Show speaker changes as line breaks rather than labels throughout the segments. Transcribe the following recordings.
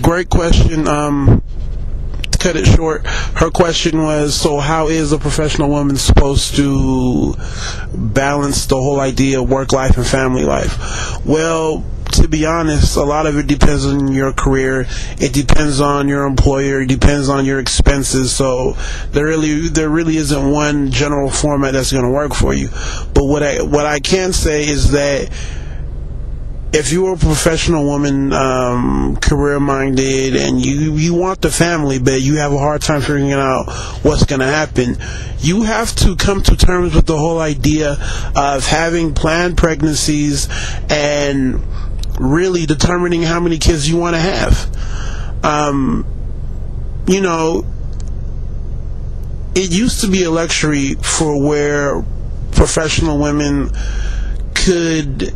Great question. To cut it short, her question was, so how is a professional woman supposed to balance the whole idea of work life and family life? Well, to be honest, a lot of it depends on your career. It depends on your employer. It depends on your expenses. So there really isn't one general format that's going to work for you. But what I can say is that if you're a professional woman, career-minded, and you want the family, but you have a hard time figuring out what's going to happen, you have to come to terms with the whole idea of having planned pregnancies and really determining how many kids you want to have. You know, it used to be a luxury for where professional women could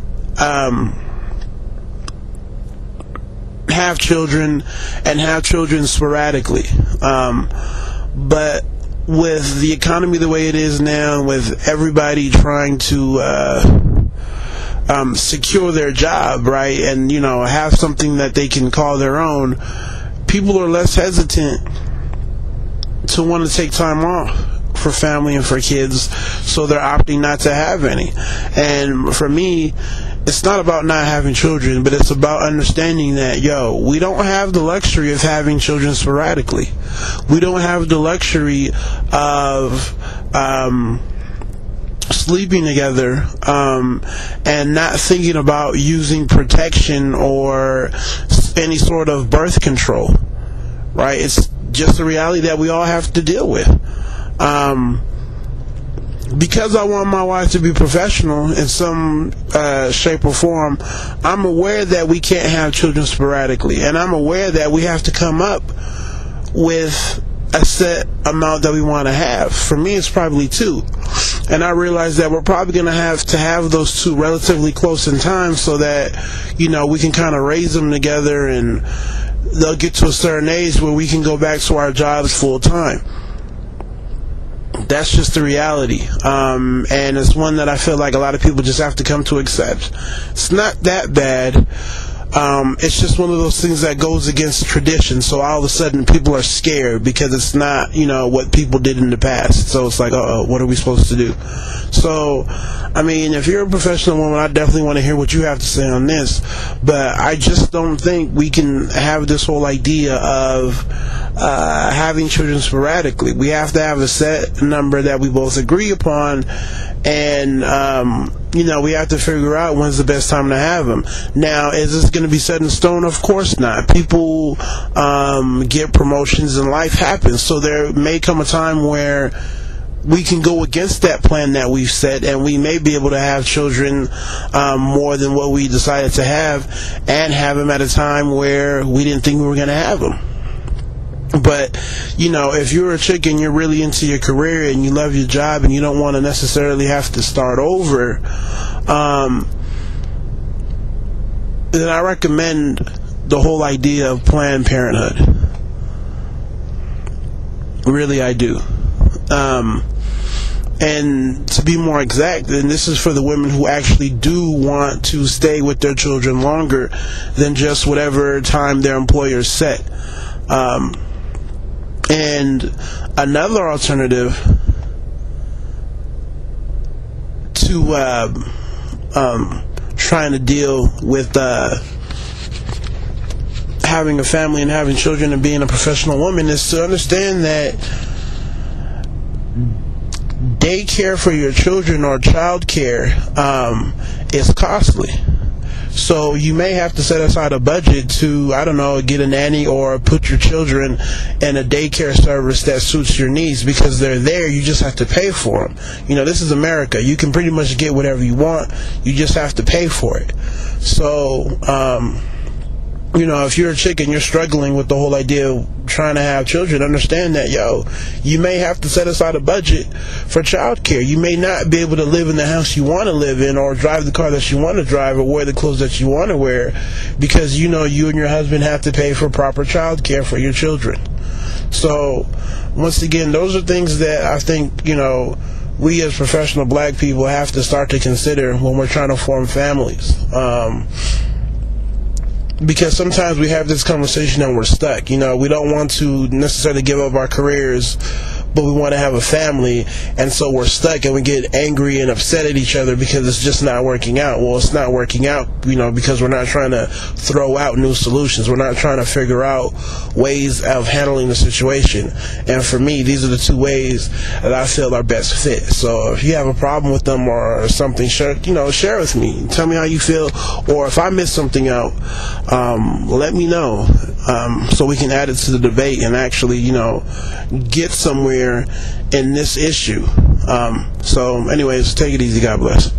have children and have children sporadically. But with the economy the way it is now, with everybody trying to secure their job, right, and have something that they can call their own, people are less hesitant to want to take time off for family and for kids, so they're opting not to have any. And for me, it's not about not having children, but it's about understanding that, we don't have the luxury of having children sporadically. We don't have the luxury of sleeping together and not thinking about using protection or any sort of birth control, right? It's just a reality that we all have to deal with. Because I want my wife to be professional in some shape or form, I'm aware that we can't have children sporadically, and I'm aware that we have to come up with a set amount that we want to have. For me, it's probably 2, and I realize that we're probably going to have those 2 relatively close in time, so that we can kind of raise them together, and they'll get to a certain age where we can go back to our jobs full time. That's just the reality, and it's one that I feel like a lot of people just have to come to accept. It's not that bad. It's just one of those things that goes against tradition, so all of a sudden people are scared because it's not what people did in the past. So it's like, what are we supposed to do? So I mean, if you're a professional woman, I definitely want to hear what you have to say on this, but I just don't think we can have this whole idea of having children sporadically. We have to have a set number that we both agree upon, and we have to figure out when's the best time to have them. Now, is this going to be set in stone? Of course not. People get promotions and life happens, so there may come a time where we can go against that plan that we've set, and we may be able to have children more than what we decided to have, and have them at a time where we didn't think we were going to have them. But if you're a chick and you're really into your career and you love your job and you don't want to necessarily have to start over, then I recommend the whole idea of Planned Parenthood. Really, I do. And to be more exact, and this is for the women who actually do want to stay with their children longer than just whatever time their employers set. And another alternative to trying to deal with having a family and having children and being a professional woman is to understand that daycare for your children or child care is costly. So you may have to set aside a budget to, I don't know, get a nanny or put your children in a daycare service that suits your needs, because they're there. You just have to pay for them. This is America. You can pretty much get whatever you want. You just have to pay for it. So, if you're a chick and you're struggling with the whole idea of trying to have children, understand that, you may have to set aside a budget for child care. You may not be able to live in the house you want to live in, or drive the car that you want to drive, or wear the clothes that you want to wear, because you and your husband have to pay for proper child care for your children. So, once again, those are things that I think, we as professional black people have to start to consider when we're trying to form families. because sometimes we have this conversation and we're stuck. You know, we don't want to necessarily give up our careers, but we want to have a family, and so we're stuck and we get angry and upset at each other because it's just not working out. Well, it's not working out, you know, because we're not trying to throw out new solutions. We're not trying to figure out ways of handling the situation. And for me, these are the two ways that I feel are best fit. So if you have a problem with them or something, share with me. Tell me how you feel, or if I missed something out, let me know, so we can add it to the debate and actually, get somewhere in this issue. So anyways, take it easy. God bless.